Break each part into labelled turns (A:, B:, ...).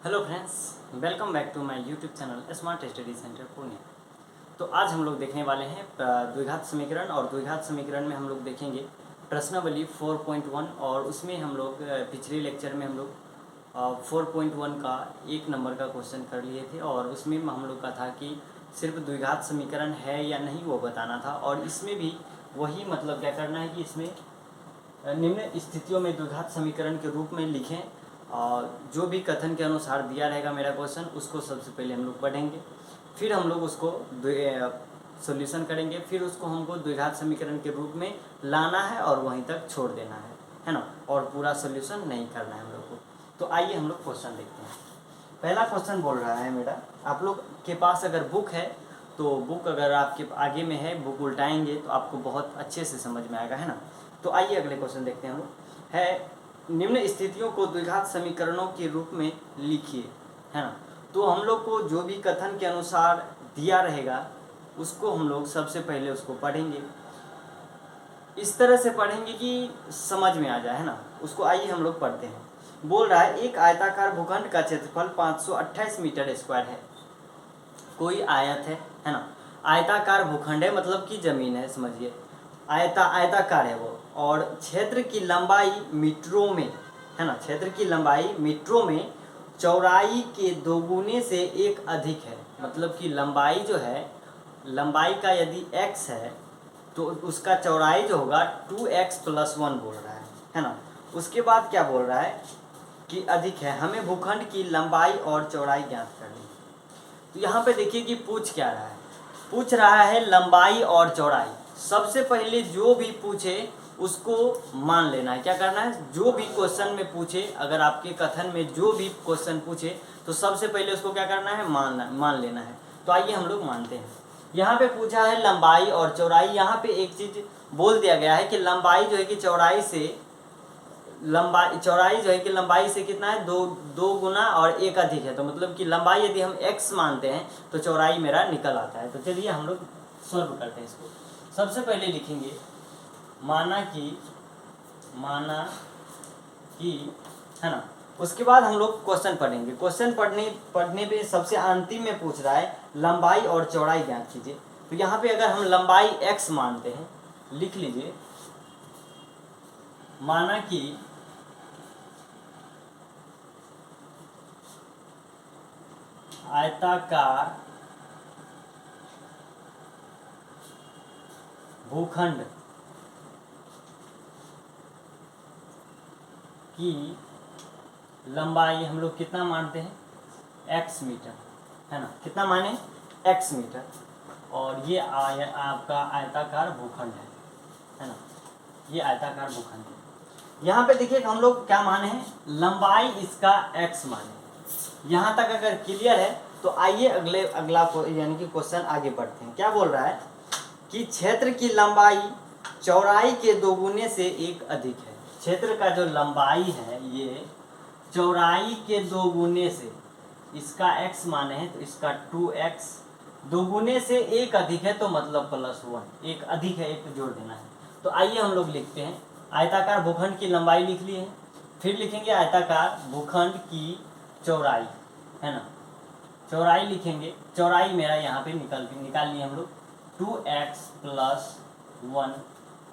A: Hello friends, welcome back to my YouTube channel Smart Study Centre Pune. तो आज हम लोग देखने वाले हैं द्विघात समीकरण, और द्विघात समीकरण में हम लोग देखेंगे प्रश्नावली 4.1। और उसमें हम लोग पिछले लेक्चर में हम लोग 4.1 का 1 नंबर का क्वेश्चन कर लिए थे, और उसमें हम लोग का था कि सिर्फ द्विघात समीकरण है या नहीं वो बताना था। और इसमें भी वही मतलब क्या करना है कि इसमें निम्न स्थितियों में द्विघात समीकरण के रूप में लिखें, और जो भी कथन के अनुसार दिया रहेगा मेरा क्वेश्चन उसको सबसे पहले हम लोग पढ़ेंगे, फिर हम लोग उसको सॉल्यूशन करेंगे, फिर उसको हमको द्विघात समीकरण के रूप में लाना है और वहीं तक छोड़ देना है ना, और पूरा सॉल्यूशन नहीं करना है हम लोग को। तो आइए हम लोग क्वेश्चन देखते हैं। पहला क्वेश्चन बोल रहा है मेरा, आप लोग के पास अगर बुक है तो बुक अगर आपके आगे में है, बुक उल्टाएंगे तो आपको बहुत अच्छे से समझ में आएगा, है ना। तो आइए अगले क्वेश्चन देखते हैं हम लोग। है निम्न स्थितियों को द्विघात समीकरणों के रूप में लिखिए, है ना। तो हम लोग को जो भी कथन के अनुसार दिया रहेगा उसको हम लोग सबसे पहले उसको पढ़ेंगे, इस तरह से पढ़ेंगे कि समझ में आ जाए, है ना। उसको आइए हम लोग पढ़ते हैं। बोल रहा है एक आयताकार भूखंड का क्षेत्रफल 528 मीटर स्क्वायर है। कोई आयत है ना। आयताकार भूखंड है मतलब कि जमीन है, समझिए। आयताकार है वो, और क्षेत्र की लंबाई मीटरों में, है ना। क्षेत्र की लंबाई मीटरों में चौड़ाई के दोगुने से एक अधिक है। मतलब कि लंबाई जो है, लंबाई का यदि x है तो उसका चौड़ाई जो होगा 2x+1 बोल रहा है ना। उसके बाद क्या बोल रहा है कि अधिक है, हमें भूखंड की लंबाई और चौड़ाई ज्ञात करनी है। तो यहाँ पे देखिए कि पूछ क्या रहा है। पूछ रहा है लंबाई और चौड़ाई। सबसे पहले जो भी पूछे उसको मान लेना है। क्या करना है, जो भी क्वेश्चन में पूछे, अगर आपके कथन में जो भी क्वेश्चन पूछे तो सबसे पहले उसको क्या करना है, मान लेना है। तो आइए हम लोग मानते हैं। यहाँ पे पूछा है लंबाई और चौड़ाई। यहाँ पे एक चीज बोल दिया गया है कि लंबाई जो है कि चौड़ाई जो है कि लंबाई से कितना है, दो गुना और एक अधिक है। तो मतलब कि लंबाई यदि हम x मानते हैं तो चौड़ाई मेरा निकल आता है। तो चलिए हम लोग सॉल्व करते हैं इसको। सबसे पहले लिखेंगे माना कि, है ना। उसके बाद हम लोग क्वेश्चन पढ़ेंगे। क्वेश्चन पढ़ने पे सबसे अंतिम में पूछ रहा है लंबाई और चौड़ाई ज्ञात कीजिए। तो यहाँ पे अगर हम लंबाई x मानते हैं, लिख लीजिए, माना कि आयताकार भूखंड की लंबाई हम लोग कितना मानते हैं, x मीटर, है ना। कितना माने, x मीटर। और ये आपका आयताकार भूखंड है ना। ये आयताकार भूखंड है। यहाँ पे देखिए हम लोग क्या माने हैं, लंबाई इसका x माने। यहाँ तक अगर क्लियर है तो आइए अगला यानी कि क्वेश्चन आगे बढ़ते हैं। क्या बोल रहा है कि क्षेत्र की लंबाई चौड़ाई के दोगुने से एक अधिक है। क्षेत्र का जो लंबाई है ये चौड़ाई के दोगुने से, इसका x माने हैं तो इसका 2x, दोगुने से एक अधिक है तो मतलब +1, एक अधिक है, एक जोड़ देना है। तो आइए हम लोग लिखते हैं आयताकार भूखंड की लंबाई लिख लिए हैं, फिर लिखेंगे आयताकार भूखंड की चौड़ाई, है ना। चौड़ाई लिखेंगे, चौड़ाई मेरा यहाँ पे निकाल लिए हम लोग 2x+1,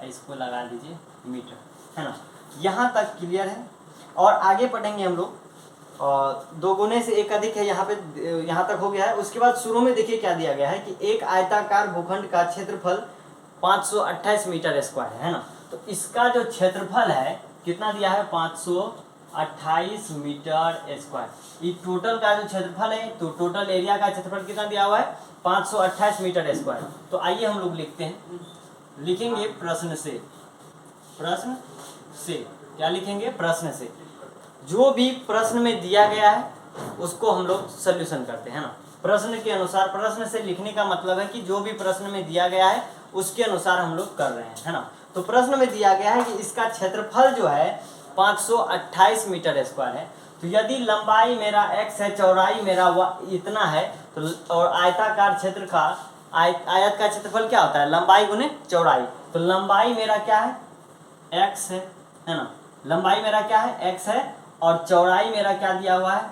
A: इसको लगा दीजिए मीटर, है ना। यहाँ तक क्लियर है। और आगे पढ़ेंगे हम लोग, और दोगुने से एक अधिक है, यहाँ तक हो गया है। उसके बाद शुरू में देखिए क्या दिया गया है कि एक आयताकार भूखंड का क्षेत्रफल 528 मीटर स्क्वायर है ना। तो इसका जो क्षेत्रफल है कितना दिया है, 528 मीटर स्क्वायर। ये टोटल का जो क्षेत्रफल है, तो टोटल एरिया का क्षेत्रफल कितना दिया हुआ है, 528 मीटर स्क्वायर। तो आइए हम लोग लिखते हैं, लिखेंगे प्रश्न से क्या लिखेंगे, प्रश्न से। जो भी प्रश्न में दिया गया है उसको हम लोग सॉल्यूशन करते हैं ना। प्रश्न के अनुसार, प्रश्न से लिखने का मतलब है कि जो भी प्रश्न में दिया गया है उसके अनुसार हम लोग कर रहे हैं, है ना। तो प्रश्न में दिया गया है कि इसका क्षेत्रफल जो है 528 मीटर स्क्वायर है। तो यदि लंबाई मेरा x है, चौड़ाई मेरा इतना है, तो और आयताकार क्षेत्र का आयत का क्षेत्रफल क्या होता है, लंबाई गुने चौड़ाई। तो लंबाई मेरा क्या है, x है ना। लंबाई मेरा क्या है, x है, और चौड़ाई मेरा क्या दिया हुआ है,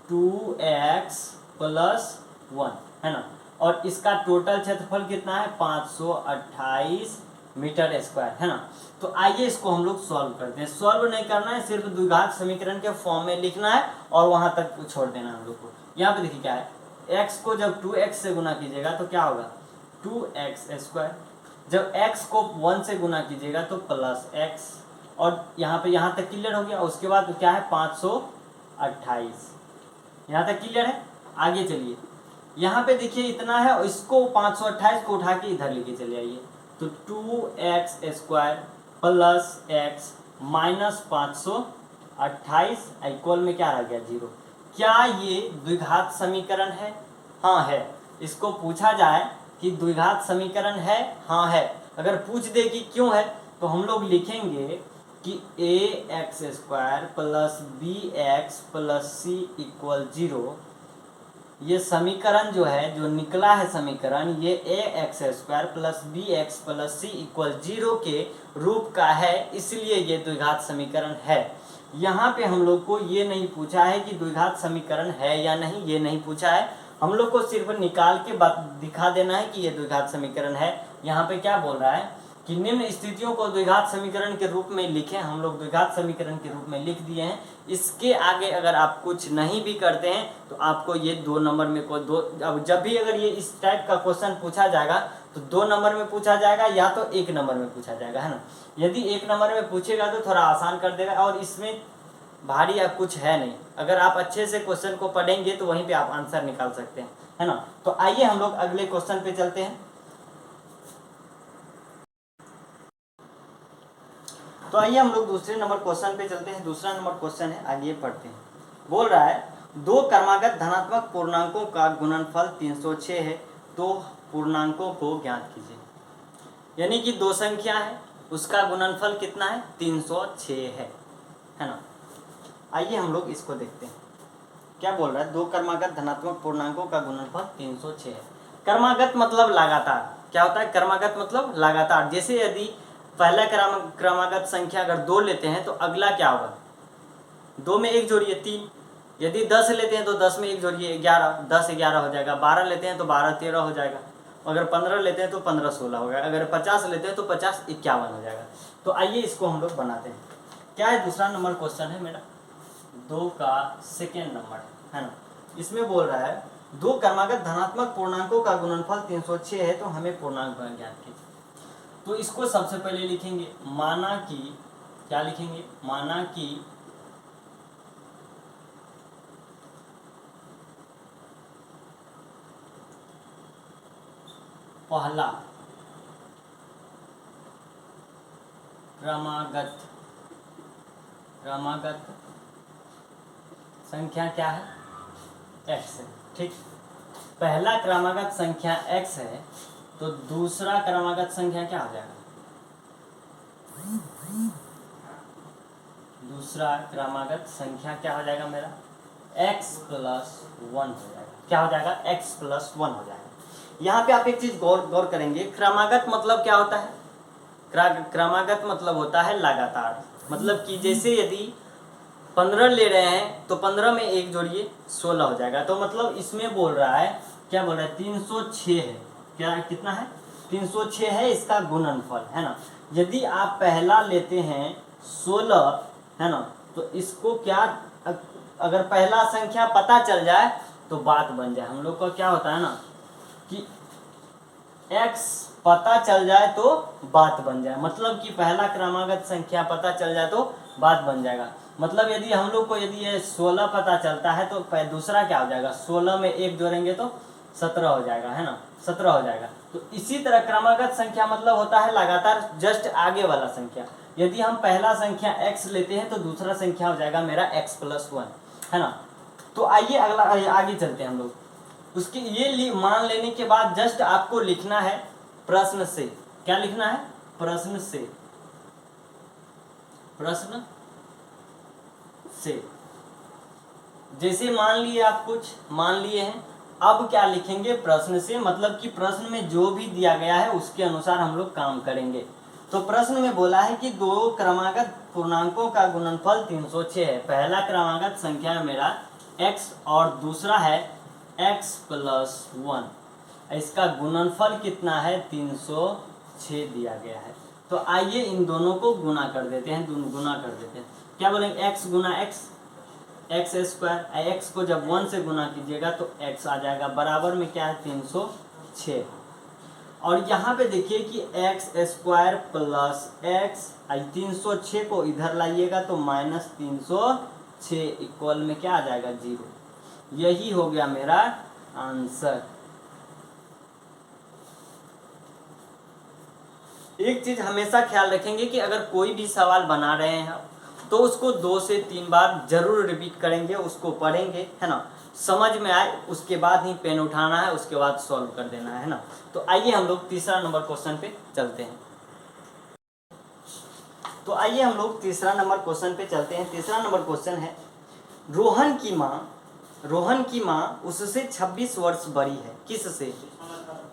A: 2x प्लस 1 है ना, और इसका टोटल क्षेत्रफल कितना है 528 मीटर स्क्वायर है ना। तो आइए इसको हम लोग सॉल्व करते हैं। सॉल्व नहीं करना है, सिर्फ द्विघात समीकरण के फॉर्म में लिखना है और वहां तक छोड़ देना है हम लोग को। यहाँ पे देखिए क्या है, x को जब 2x से गुना कीजिएगा तो क्या होगा 2x स्क्वायर, जब x को 1 से गुना कीजिएगा तो प्लस x, और यहाँ तक क्लियर हो गया। उसके बाद क्या है 528, यहाँ तक क्लियर है। आगे चलिए, यहाँ पे देखिए इतना है और इसको 528 को उठा के इधर लेके चले आइए, तो 2x square plus x minus 528 equal में क्या रह गया 0। क्या ये द्विघात समीकरण है? हाँ है। इसको पूछा जाए कि द्विघात समीकरण है, हाँ है। अगर पूछ दे कि क्यों है तो हम लोग लिखेंगे कि ax square plus bx plus c equal 0, ये समीकरण जो है, जो निकला है समीकरण, ये ax square plus bx plus c equal 0 के रूप का है, इसलिए ये द्विघात समीकरण है। यहाँ पे हम लोग को ये नहीं पूछा है कि द्विघात समीकरण है या नहीं, ये नहीं पूछा है। हम लोग को सिर्फ निकाल के दिखा देना है कि ये द्विघात समीकरण है। यहाँ पे क्या बोल रहा है कि निम्न स्थितियों को द्विघात समीकरण के रूप में लिखें। हम लोग द्विघात समीकरण के रूप में लिख दिए हैं। इसके आगे अगर आप कुछ नहीं भी करते हैं तो आपको ये 2 नंबर में को दो, अब जब भी अगर ये इस टाइप का क्वेश्चन पूछा जाएगा तो 2 नंबर में पूछा जाएगा या तो 1 नंबर में पूछा जाएगा, है ना। यदि 1 नंबर में पूछेगा तो थोड़ा आसान कर देगा और इसमें भारी अब कुछ है नहीं। अगर आप अच्छे से क्वेश्चन को पढ़ेंगे तो वहीं पे आप आंसर निकाल सकते हैं, है ना। तो आइए हम लोग अगले क्वेश्चन पे चलते हैं। तो आइए हम लोग दूसरे नंबर क्वेश्चन पे चलते हैं। दूसरा नंबर क्वेश्चन है, आइए पढ़ते हैं। बोल रहा है 2 क्रमागत धनात्मक पूर्णांकों का गुणनफल 306 है, तो पूर्णांकों को ज्ञात कीजिए। यानी कि 2 संख्या है, उसका गुणनफल कितना है 306 है ना। आइए हम लोग इसको देखते हैं क्या बोल रहा है। 2 क्रमागत धनात्मक पूर्णांकों का गुणनफल 306 है। क्रमागत मतलब लगातार। क्या होता है क्रमागत मतलब लगातार। जैसे यदि पहला क्रमागत संख्या अगर 2 लेते हैं तो अगला क्या होगा 2 में 1 जोड़िए 3। यदि 10 लेते हैं तो 10 में 1 जोड़िए 11, 10 11 हो जाएगा। 12 लेते हैं तो 12 13 हो जाएगा। अगर 15 लेते हैं तो 15 16 हो जाएगा। अगर 50 लेते हैं तो 50 51 हो जाएगा। तो आइए इसको हम लोग बनाते हैं। क्या है दूसरा नंबर क्वेश्चन है मेरा 2 का सेकेंड नंबर है ना। इसमें बोल रहा है 2 क्रमागत धनात्मक पूर्णांकों का गुणनफल 306 है, तो हमें पूर्णांक ज्ञात कीजिए। तो इसको सबसे पहले लिखेंगे, माना कि क्या लिखेंगे, माना कि पहला क्रमागत संख्या क्या है x है। ठीक, पहला क्रमागत संख्या x है तो दूसरा क्रमागत संख्या क्या हो जाएगा, दूसरा क्रमागत संख्या क्या हो जाएगा मेरा x प्लस 1 हो जाएगा। क्या हो जाएगा x प्लस 1 हो जाएगा। यहाँ पे आप एक चीज गौर करेंगे, क्रमागत मतलब क्या होता है, क्रमागत मतलब होता है लगातार। मतलब कि जैसे यदि 15 ले रहे हैं तो 15 में 1 जोड़िए 16 हो जाएगा। तो मतलब इसमें बोल रहा है, क्या बोल रहा है 306 है। क्या कितना है 306 है इसका गुणनफल, है ना। यदि आप पहला लेते हैं 16, है ना, तो इसको क्या अगर पहला संख्या पता चल जाए तो बात बन जाए। हम लोग का क्या होता है ना कि x पता चल जाए तो बात बन जाए। मतलब कि पहला क्रमागत संख्या पता चल जाए तो बात बन जाएगा। मतलब यदि हम लोग को यदि ये 16 पता चलता है तो दूसरा क्या हो जाएगा, 16 में 1 जोड़ेंगे तो 17 हो जाएगा, है ना, 17 हो जाएगा। तो इसी तरह क्रमागत संख्या मतलब होता है लगातार जस्ट आगे वाला संख्या। यदि हम पहला संख्या x लेते हैं तो दूसरा संख्या हो जाएगा मेरा x प्लस 1, है ना। तो आइए अगला आगे चलते हैं हम लोग। उसके ये मान लेने के बाद जस्ट आपको लिखना है प्रश्न से। क्या लिखना है, प्रश्न से, प्रश्न से। जैसे मान लिए आप कुछ मान लिए हैं, अब क्या लिखेंगे प्रश्न से, मतलब कि प्रश्न में जो भी दिया गया है उसके अनुसार हम लोग काम करेंगे। तो प्रश्न में बोला है कि 2 क्रमागत पूर्णांकों का गुणनफल 306 है। पहला क्रमागत संख्या मेरा x और दूसरा है x प्लस 1। इसका गुणनफल कितना है 306 दिया गया है। तो आइए इन दोनों को गुना कर देते हैं, गुना कर देते हैं। क्या बोलेंगे x गुना एक्स स्क्वायर, x को जब 1 से गुना कीजिएगा तो x आ जाएगा, बराबर में क्या है 306। और यहाँ पे देखिए कि एक्स स्क्वायर प्लस एक्स, 306 को इधर लाइएगा तो माइनस 306 इक्वल में क्या आ जाएगा 0। यही हो गया मेरा आंसर। एक चीज हमेशा ख्याल रखेंगे कि अगर कोई भी सवाल बना रहे हैं तो उसको 2 से 3 बार जरूर रिपीट करेंगे, उसको पढ़ेंगे, है ना, समझ में आए उसके बाद ही पेन उठाना है, उसके बाद सॉल्व कर देना है ना। तो आइए हम लोग तीसरा नंबर क्वेश्चन पे चलते हैं। तो आइए हम लोग तीसरा नंबर क्वेश्चन पे चलते हैं। तीसरा नंबर क्वेश्चन है, रोहन की माँ उससे 26 वर्ष बड़ी है। किससे?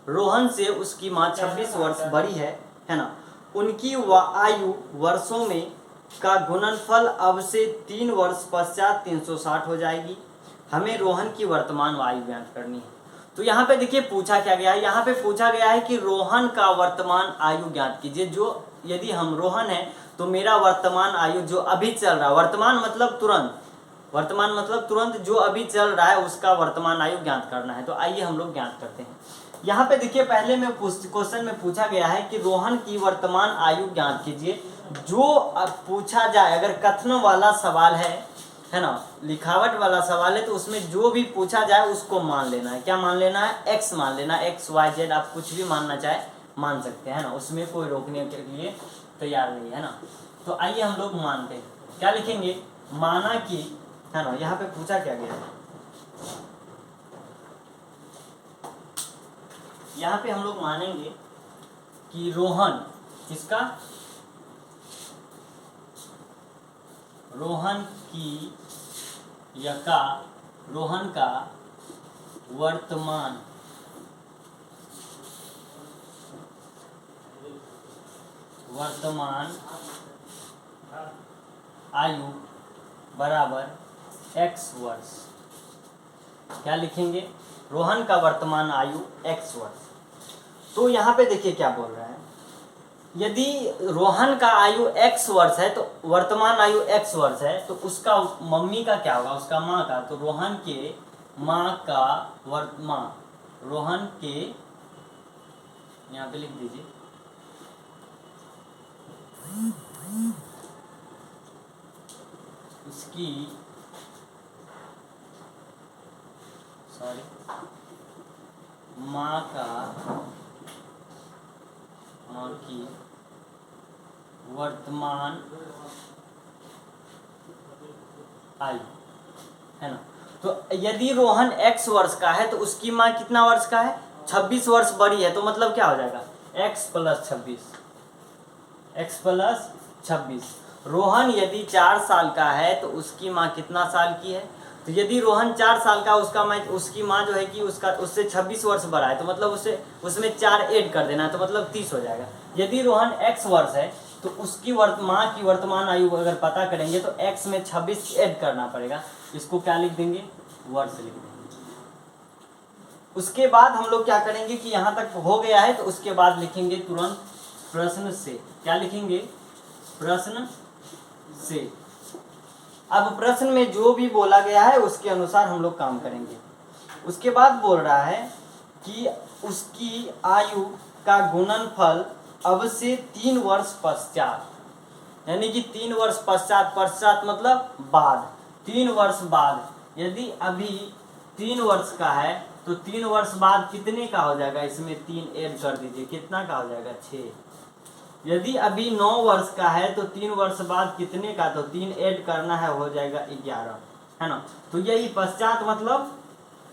A: रोहन से उसकी माँ 26 वर्ष बड़ी है ना। उनकी आयु वर्षों में का गुणनफल अब से 3 वर्ष पश्चात 360 हो जाएगी। हमें रोहन की वर्तमान आयु ज्ञात करनी है। तो यहाँ पे देखिए पूछा क्या गया है, यहाँ पे पूछा गया है कि रोहन का वर्तमान आयु ज्ञात कीजिए। जो यदि हम रोहन है तो मेरा वर्तमान आयु जो अभी चल रहा है, वर्तमान मतलब तुरंत जो अभी चल रहा है उसका वर्तमान आयु ज्ञात करना है। तो आइए हम लोग ज्ञात करते हैं। यहाँ पे देखिए पहले में क्वेश्चन में पूछा गया है कि रोहन की वर्तमान आयु ज्ञात कीजिए। जो अब पूछा जाए, अगर कथन वाला सवाल है ना, लिखावट वाला सवाल है, तो उसमें जो भी पूछा जाए उसको मान लेना है। क्या मान लेना है? एक्स मान लेना है। एक्स वाई जेड आप कुछ भी मानना चाहे मान सकते हैं ना, उसमें कोई रोकने के लिए तैयार नहीं है ना। तो आइए हम लोग मानते हैं। क्या लिखेंगे? माना कि, है ना, यहाँ पे पूछा क्या गया है, यहाँ पे हम लोग मानेंगे कि रोहन, किसका? रोहन का वर्तमान आयु बराबर x वर्ष। क्या लिखेंगे? रोहन का वर्तमान आयु x वर्ष। तो यहाँ पे देखिए क्या बोल रहा है, यदि रोहन का आयु x वर्ष है तो वर्तमान आयु x वर्ष है, तो उसका मम्मी का क्या होगा, उसका माँ का। तो रोहन के माँ का रोहन के, यहाँ पे लिख दीजिए, उसकी माँ की वर्तमान आयु, है ना। तो यदि रोहन x वर्ष का है तो उसकी माँ कितना वर्ष का है? 26 वर्ष बड़ी है। तो मतलब क्या हो जाएगा? x plus 26। रोहन यदि 4 साल का है तो उसकी माँ कितना साल की है? तो यदि रोहन 4 साल का, उसकी माँ जो है कि उससे 26 वर्ष बड़ा है, तो मतलब उसमें 4 ऐड कर देना है, तो मतलब 30 हो जाएगा। यदि रोहन x वर्ष है तो उसकी माँ की वर्तमान आयु अगर पता करेंगे तो x में 26 ऐड करना पड़ेगा। इसको क्या लिख देंगे? वर्ष लिख देंगे। उसके बाद हम लोग क्या करेंगे कि यहाँ तक हो गया है तो उसके बाद लिखेंगे तुरंत प्रश्न से। क्या लिखेंगे? प्रश्न से। अब प्रश्न में जो भी बोला गया है उसके अनुसार हम लोग काम करेंगे। उसके बाद बोल रहा है कि उसकी आयु का गुणनफल अब से 3 वर्ष पश्चात, यानी कि 3 वर्ष पश्चात मतलब बाद, 3 वर्ष बाद। यदि अभी 3 वर्ष का है तो 3 वर्ष बाद कितने का हो जाएगा? इसमें 3 ऐड कर दीजिए, कितना का हो जाएगा? 6। यदि अभी 9 वर्ष का है तो 3 वर्ष बाद कितने का? तो 3 ऐड करना है, हो जाएगा 11, है ना। तो यही पश्चात मतलब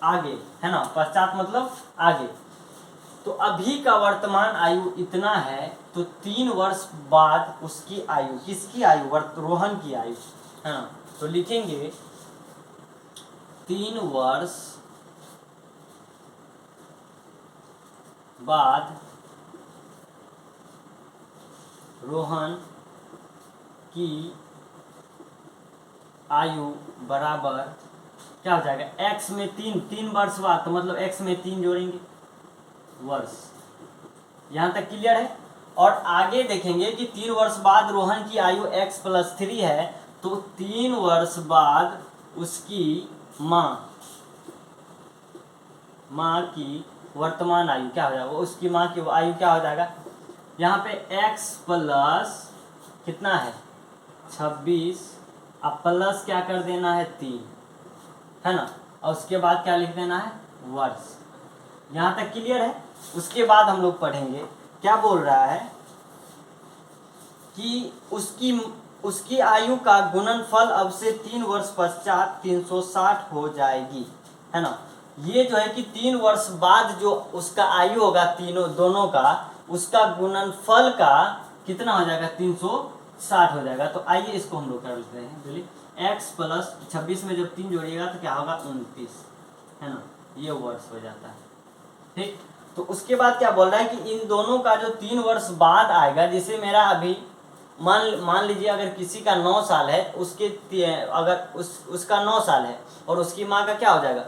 A: आगे, है ना, पश्चात मतलब आगे। तो अभी का वर्तमान आयु इतना है, तो 3 वर्ष बाद उसकी आयु, किसकी आयु? रोहन की आयु, है ना। तो लिखेंगे 3 वर्ष बाद रोहन की आयु बराबर क्या हो जाएगा, x में 3 वर्ष बाद, तो मतलब x में 3 जोड़ेंगे वर्ष। यहाँ तक क्लियर है। और आगे देखेंगे कि 3 वर्ष बाद रोहन की आयु x+3 है, तो 3 वर्ष बाद उसकी माँ की वर्तमान आयु क्या हो जाएगा, उसकी माँ की आयु क्या हो जाएगा, यहाँ पे x प्लस कितना है 26, अब प्लस क्या कर देना है 3, है ना, और उसके बाद क्या लिख देना है वर्ष। यहाँ तक क्लियर है। उसके बाद हम लोग पढ़ेंगे क्या बोल रहा है कि उसकी आयु का गुणनफल अब से 3 वर्ष पश्चात 360 हो जाएगी, है ना। ये जो है कि 3 वर्ष बाद जो उसका आयु होगा दोनों का, उसका गुणनफल का कितना हो जाएगा 360 हो जाएगा। तो आइए इसको हम लोग कर लेते हैं। बोलिए x प्लस 26 में जब 3 जोड़िएगा तो क्या होगा 29, है ना, ये वर्ष हो जाता है। ठीक, तो उसके बाद क्या बोल रहा है कि इन दोनों का जो 3 वर्ष बाद आएगा, जैसे मेरा अभी मान लीजिए अगर किसी का 9 साल है, अगर उसका 9 साल है और उसकी माँ का क्या हो जाएगा,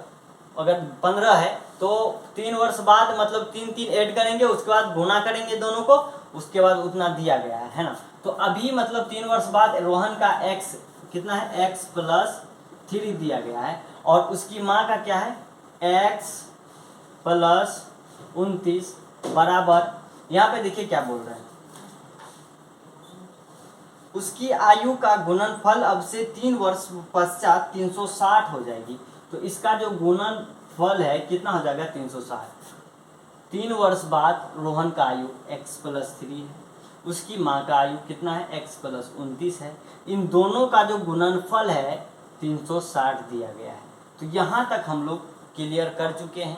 A: अगर 15 है, तो 3 वर्ष बाद मतलब 3 ऐड करेंगे, उसके बाद गुना करेंगे दोनों को, उसके बाद उतना दिया गया है ना। तो अभी मतलब 3 वर्ष बाद रोहन का x कितना है, x+3 दिया गया है, और उसकी माँ का क्या है x+29 बराबर, यहाँ पे देखिए क्या बोल रहे हैं, उसकी आयु का गुणनफल अब से 3 वर्ष पश्चात 360 हो जाएगी। तो इसका जो गुणनफल है कितना हो जाएगा 360। 3 वर्ष बाद रोहन का आयु x+3 है, उसकी माँ का आयु कितना है x+29 है, इन दोनों का जो गुणनफल है 360 दिया गया है। तो यहाँ तक हम लोग क्लियर कर चुके हैं।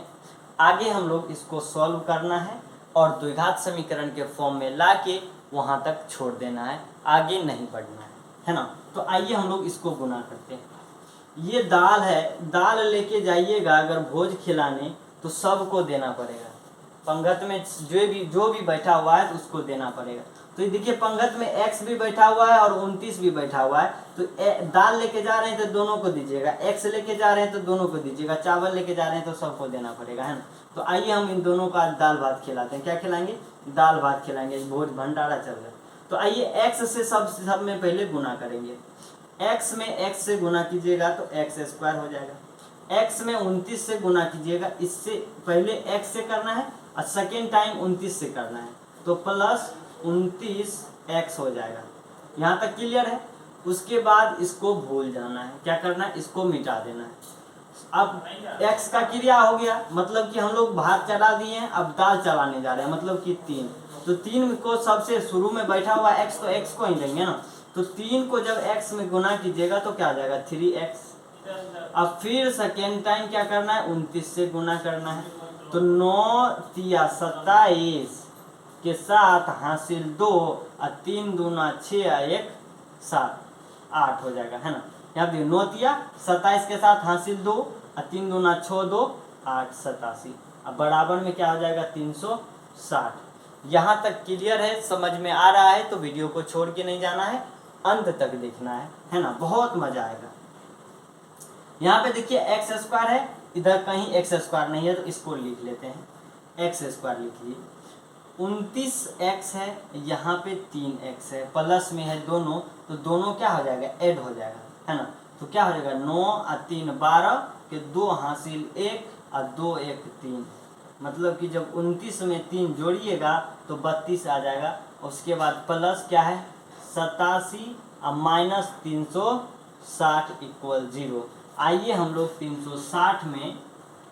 A: आगे हम लोग इसको सॉल्व करना है और द्विघात समीकरण के फॉर्म में लाके वहाँ तक छोड़ देना है, आगे नहीं बढ़ना है ना। तो आइए हम लोग इसको गुना करते हैं। ये दाल है, दाल लेके जाइएगा अगर भोज खिलाने तो सबको देना पड़ेगा, पंगत में जो भी बैठा हुआ है तो उसको देना पड़ेगा। तो ये देखिए पंगत में x भी बैठा हुआ है और 29 भी बैठा हुआ है, तो दाल लेके जा रहे हैं तो दोनों को दीजिएगा, x लेके जा रहे हैं तो दोनों को दीजिएगा, चावल लेके जा रहे हैं तो सबको देना पड़ेगा, है ना। तो आइए हम इन दोनों का दाल भात खिलाते हैं। क्या खिलाएंगे, दाल भात खिलाएंगे, भोज भंडारा चल रहा है। तो आइए x से सब में पहले गुना करेंगे। x में x से गुना कीजिएगा तो x² हो जाएगा, x में 29 से गुना कीजिएगा, इससे पहले x से करना है और सेकेंड टाइम 29 से करना है, तो +29x हो जाएगा। यहाँ तक क्लियर है। उसके बाद इसको भूल जाना है, क्या करना है, इसको मिटा देना है। अब x का क्रिया हो गया, मतलब कि हम लोग भात चला दिए हैं, अब दाल चलाने जा रहे हैं, मतलब कि 3, तो 3 को सबसे शुरू में बैठा हुआ x, तो x को ही लेंगे ना। तो 3 को जब x में गुना कीजिएगा तो क्या हो जाएगा 3x। अब फिर सेकेंड टाइम क्या करना है 29 से गुना करना है, तो 9 27 के साथ हासिल 2 और 3 दूना 6 और 1 7 8 हो जाएगा, है ना। यहाँ देखिए 9 27 के साथ हासिल 2 और 3 दूना 6 2 8 87। अब बराबर में क्या हो जाएगा 360। यहाँ तक क्लियर है, समझ में आ रहा है तो वीडियो को छोड़ के नहीं जाना है, अंत तक देखना है ना, बहुत मजा आएगा। यहाँ पे देखिए x² है, इधर कहीं x² नहीं है तो इसको लिख लेते हैं, x² लिखिए। 29x है, यहाँ पे 3x है, प्लस में है दोनों, तो दोनों क्या हो जाएगा ऐड हो जाएगा, है ना। तो क्या हो जाएगा 9 और 3 12 के 2 हासिल 1 और 2 1 3, मतलब कि जब 29 में 3 जोड़िएगा तो 32 आ जाएगा। उसके बाद प्लस क्या है 87 और माइनस 360 = 0। आइए हम लोग 360 में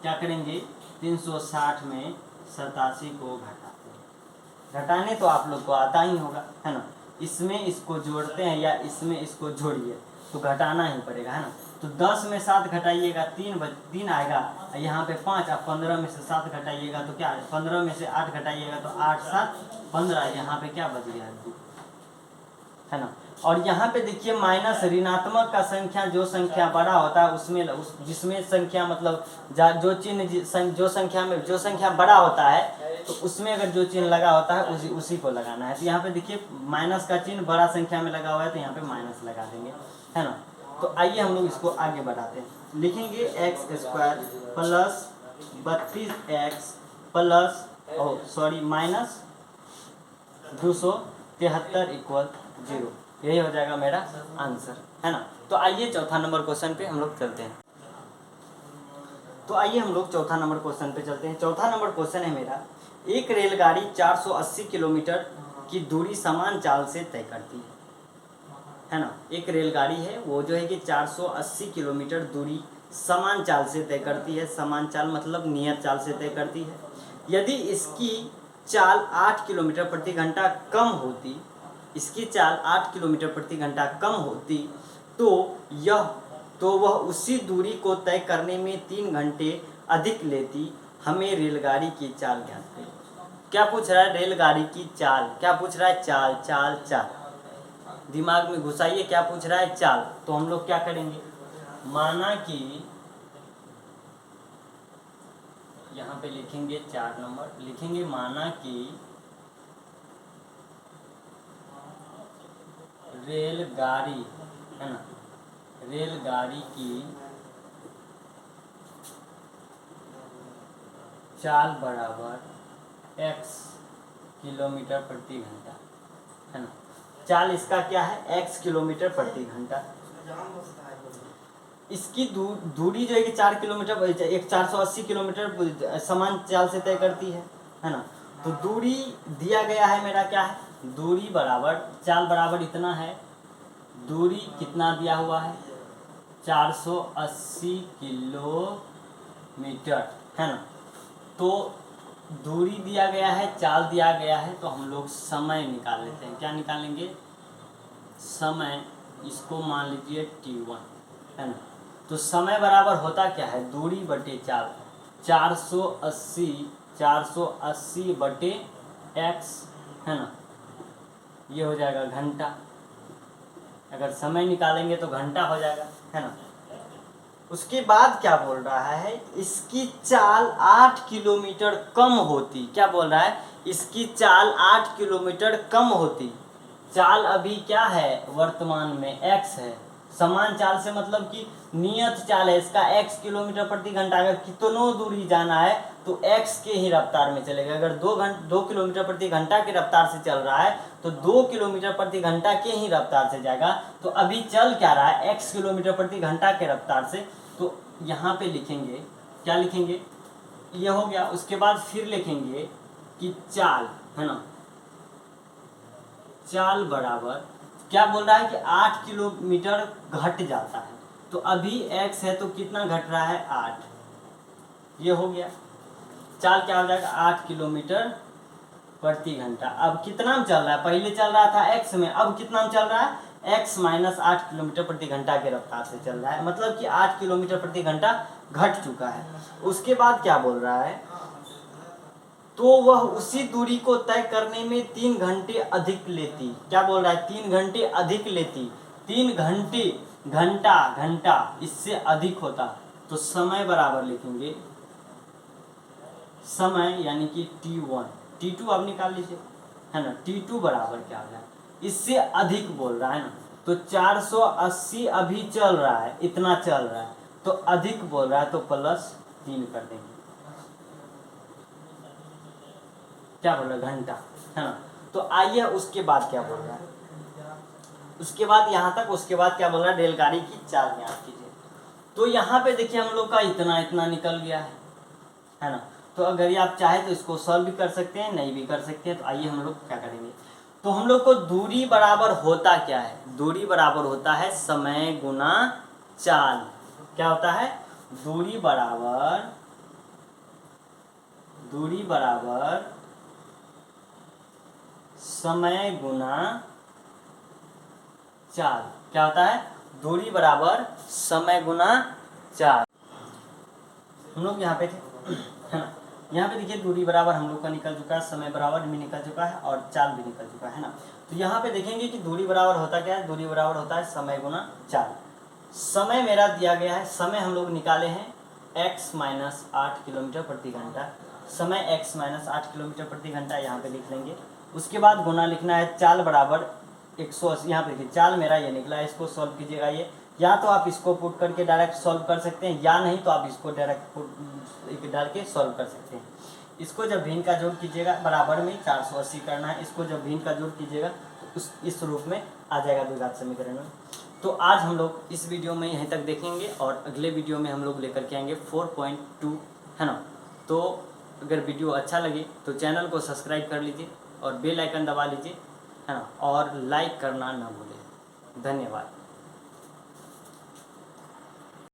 A: क्या करेंगे, 360 में 87 को घटाते हैं। घटाने तो आप लोग को आता ही होगा, है ना। इसमें इसको जोड़ते हैं या इसमें इसको जोड़िए तो घटाना ही पड़ेगा, है ना। तो 10 में 7 घटाइएगा 3 आएगा, यहाँ पे 5, अब 15 में से 7 घटाइएगा तो क्या, 15 में से 8 घटाइएगा तो 8 7 15, यहाँ पे क्या बच गया 2, है ना। और यहाँ पे देखिए माइनस ऋणात्मक का संख्या, जो संख्या बड़ा होता है उसमें जिसमें संख्या मतलब जो चिन्ह जो संख्या बड़ा होता है तो उसमें अगर जो चिन्ह लगा होता है उसी को लगाना है। तो यहाँ पे देखिए माइनस का चिन्ह बड़ा संख्या में लगा हुआ है तो यहाँ पे माइनस लगा देंगे, है ना। तो आइए हम लोग इसको आगे बढ़ाते हैं, लिखेंगे x square plus 32x plus minus 273 equal 0। यही हो जाएगा मेरा आंसर, है ना। तो आइए चौथा नंबर क्वेश्चन पे हम लोग चलते हैं। तो आइए हम लोग चौथा नंबर क्वेश्चन पे चलते हैं। चौथा नंबर क्वेश्चन है मेरा, एक रेलगाड़ी 480 किलोमीटर की दूरी समान चाल से तय करती है ना। एक रेलगाड़ी है वो जो है कि 480 किलोमीटर दूरी समान चाल से तय करती है। समान चाल मतलब नियत चाल से तय करती है। यदि इसकी चाल 8 किलोमीटर प्रति घंटा कम होती, इसकी चाल 8 किलोमीटर प्रति घंटा कम होती तो वह उसी दूरी को तय करने में 3 घंटे अधिक लेती। हमें रेलगाड़ी की चाल ज्ञात करें। क्या पूछ रहा है? रेलगाड़ी की चाल। क्या पूछ रहा है? चाल चाल चाल। दिमाग में घुसाइए, क्या पूछ रहा है? चाल। तो हम लोग क्या करेंगे, माना कि यहाँ पे लिखेंगे 4 नंबर, लिखेंगे माना कि रेलगाड़ी, है ना, रेलगाड़ी की चाल बराबर x किलोमीटर प्रति घंटा, है ना। चाल इसका क्या है? x किलोमीटर प्रति घंटा। इसकी दूरी जो है कि 4 किलोमीटर, एक 480 किलोमीटर समान चाल से तय करती है ना। तो दूरी दिया गया है मेरा, क्या है? दूरी बराबर चाल बराबर इतना है। दूरी कितना दिया हुआ है? 480 किलोमीटर, है ना। तो दूरी दिया गया है, चाल दिया गया है, तो हम लोग समय निकाल लेते हैं। क्या निकालेंगे? समय। इसको मान लीजिए t1, है ना। तो समय बराबर होता क्या है? दूरी बटे चाल। 480 बटे x, है ना, ये हो जाएगा घंटा। अगर समय निकालेंगे तो घंटा हो जाएगा, है ना। उसके बाद क्या बोल रहा है? इसकी चाल 8 किलोमीटर कम होती। क्या बोल रहा है? इसकी चाल 8 किलोमीटर कम होती। चाल अभी क्या है? वर्तमान में x है। समान चाल से मतलब कि नियत चाल है इसका x किलोमीटर प्रति घंटा। अगर कितनों दूरी जाना है तो x के ही रफ्तार में चलेगा। अगर 2 किलोमीटर प्रति घंटा के रफ्तार से चल रहा है तो 2 किलोमीटर प्रति घंटा के ही रफ्तार से जाएगा। तो अभी चल क्या रहा है? x किलोमीटर प्रति घंटा के रफ्तार से। तो यहाँ पे लिखेंगे, क्या लिखेंगे? ये हो गया। उसके बाद फिर लिखेंगे कि चाल, है ना, चाल बराबर क्या बोल रहा है कि 8 किलोमीटर घट जाता है। तो अभी x है तो कितना घट रहा है? 8। ये हो गया। चाल क्या हो जाएगा? 8 किलोमीटर प्रति घंटा। अब कितना में चल रहा है? पहले चल रहा था x में, अब कितना में चल रहा है? x माइनस 8 किलोमीटर प्रति घंटा के रफ्तार से चल रहा है। मतलब कि 8 किलोमीटर प्रति घंटा घट चुका है। उसके बाद क्या बोल रहा है? तो वह उसी दूरी को तय करने में 3 घंटे अधिक लेती। क्या बोल रहा है? 3 घंटे अधिक लेती। 3 घंटे, घंटा घंटा इससे अधिक होता तो समय बराबर लिखेंगे, समय यानी कि t1, t2 आप निकाल लीजिए, है ना। t2 बराबर क्या हो जाए? इससे अधिक बोल रहा है ना। तो 480 अभी चल रहा है, इतना चल रहा है, तो अधिक बोल रहा है तो +3 कर देंगे। क्या बोल रहा है? घंटा, है ना। तो आइए उसके बाद क्या बोल रहा है? उसके बाद यहाँ तक, उसके बाद क्या बोल रहा है? रेलगाड़ी की चाल ज्ञात कीजिए। तो यहाँ पे देखिए हम लोग का इतना इतना निकल गया है ना। तो अगर ये आप चाहे तो इसको सॉल्व भी कर सकते हैं, नहीं भी कर सकते हैं। तो आइए हम लोग क्या करेंगे? तो हम लोग को दूरी बराबर होता क्या है? दूरी बराबर होता है समय गुना चाल। क्या होता है? दूरी बराबर समय गुना चाल। क्या होता है? दूरी बराबर समय गुना चाल। हम लोग यहाँ पे थे, है ना। यहाँ पे देखिए दूरी बराबर हम लोग का निकल चुका है, समय बराबर भी निकल चुका है और चाल भी निकल चुका है ना। तो यहाँ पे देखेंगे कि दूरी बराबर होता क्या है? दूरी बराबर होता है समय गुना चाल। समय मेरा दिया गया है, समय हम लोग निकाले हैं x माइनस 8 किलोमीटर प्रति घंटा। समय x माइनस 8 किलोमीटर प्रति घंटा यहाँ पे लिख लेंगे। उसके बाद गुना लिखना है चाल बराबर 180। यहाँ पे देखिए चाल मेरा ये निकला है, इसको सॉल्व कीजिएगा। ये या तो आप इसको पुट करके डायरेक्ट सॉल्व कर सकते हैं, या नहीं तो आप इसको डायरेक्ट पुट डाल के सॉल्व कर सकते हैं। इसको जब भिन्न का जोड़ कीजिएगा बराबर में 480 करना है, इसको जब भिन्न का जोड़ कीजिएगा तो इस रूप में आ जाएगा द्विघात समीकरण में। तो आज हम लोग इस वीडियो में यहीं तक देखेंगे और अगले वीडियो में हम लोग लेकर के आएंगे 4.2, है ना। तो अगर वीडियो अच्छा लगे तो चैनल को सब्सक्राइब कर लीजिए और बेल आइकन दबा लीजिए, है ना, और लाइक करना ना भूलें। धन्यवाद।